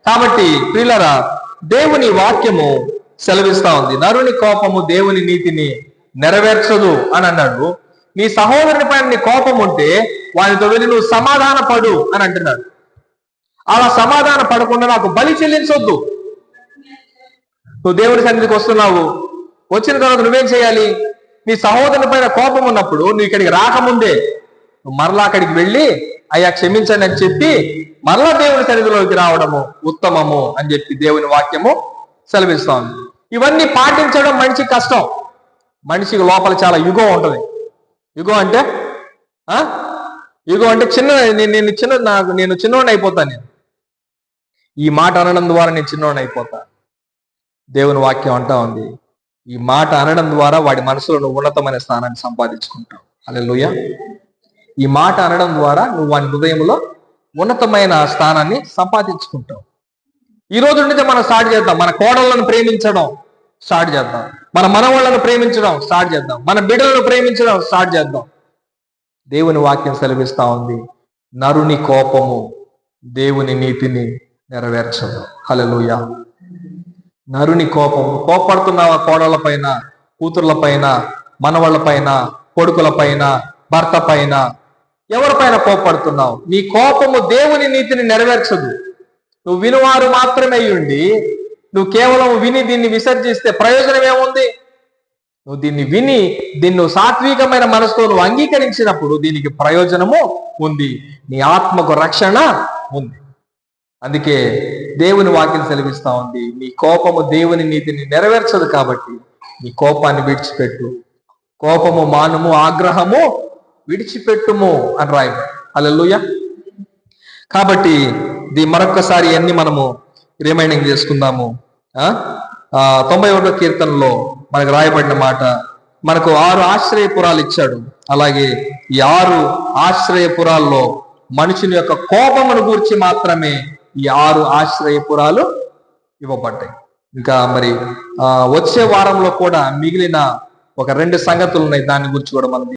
కాబట్టి ప్రియులారా, దేవుని వాక్యము సెలవిస్తా ఉంది, నరుని కోపము దేవుని నీతిని నెరవేర్చదు అని అన్నాడు. నీ సహోదరుని పైన నీ కోపం ఉంటే వానితో వెళ్ళి నువ్వు సమాధాన పడు అని అంటున్నాడు. అలా సమాధాన పడకుండా నాకు బలి చెల్లించొద్దు. నువ్వు దేవుని సన్నిధికి వస్తున్నావు, వచ్చిన తర్వాత నువ్వేం చేయాలి? నీ సహోదరుని పైన కోపం ఉన్నప్పుడు నువ్వు ఇక్కడికి రాకముందే నువ్వు మరలా అక్కడికి వెళ్ళి అయ్యా క్షమించండి అని చెప్పి మరలా దేవుని సన్నిధిలోకి రావడము ఉత్తమము అని చెప్పి దేవుని వాక్యము సెలవిస్తా ఉంది. ఇవన్నీ పాటించడం మనిషికి కష్టం. మనిషికి లోపల చాలా యుగం ఉంటుంది. యుగం అంటే నేను చిన్నోడిని అయిపోతాను. నేను ఈ మాట అనడం ద్వారా నేను చిన్నోడిని అయిపోతా. దేవుని వాక్యం అంటా ఉంది, ఈ మాట అనడం ద్వారా వాడి మనసులో నువ్వు ఉన్నతమైన స్థానాన్ని సంపాదించుకుంటావు. హల్లెలూయా. ఈ మాట అనడం ద్వారా నువ్వు వాని హృదయంలో ఉన్నతమైన స్థానాన్ని సంపాదించుకుంటావు. ఈ రోజు నుండి మనం స్టార్ట్ చేద్దాం. మన కోడళ్లను ప్రేమించడం స్టార్ట్ చేద్దాం. మన మనవాళ్ళను ప్రేమించడం స్టార్ట్ చేద్దాం. మన బిడ్డలను ప్రేమించడం స్టార్ట్ చేద్దాం. దేవుని వాక్యం సెలవిస్తా ఉంది, నరుని కోపము దేవుని నీతిని నెరవేర్చదు. హల్లెలూయా. నరుని కోపము. కోపడుతున్నావా? కోడళ్ళ పైన, కూతుర్ల పైన, మనవాళ్ళ పైన, కొడుకుల పైన, భర్త పైన, ఎవరిపైన కోపడుతున్నావు? నీ కోపము దేవుని నీతిని నెరవేర్చదు. నువ్వు వినువారు మాత్రమే ఉండి నువ్వు కేవలం విని దీన్ని విసర్జిస్తే ప్రయోజనం ఏముంది? నువ్వు దీన్ని విని దీన్ని సాత్వికమైన మనసుతో నువ్వు అంగీకరించినప్పుడు దీనికి ప్రయోజనము ఉంది, నీ ఆత్మకు రక్షణ ఉంది. అందుకే దేవుని వాక్యం సెలవిస్తా ఉంది, నీ కోపము దేవుని నీతిని నెరవేర్చదు కాబట్టి నీ కోపాన్ని విడిచిపెట్టు, కోపము మానుము, ఆగ్రహము విడిచిపెట్టుము అని రాయబడి. హల్లెలూయా. కాబట్టి మరొక్కసారి అన్ని మనము రిమైండింగ్ చేసుకుందాము. 91వ కీర్తనలో మనకు రాయబడిన మాట, మనకు 6 ఆశ్రయపురాలు ఇచ్చాడు. అలాగే ఈ 6 ఆశ్రయపురాల్లో మనుషుని యొక్క కోపమును గూర్చి మాత్రమే ఈ 6 ఆశ్రయపురాలు ఇవ్వబడ్డాయి. ఇంకా మరి వచ్చే వారంలో కూడా మిగిలిన ఒక 2 సంగతులు ఉన్నాయి. దాని గురించి కూడా మనం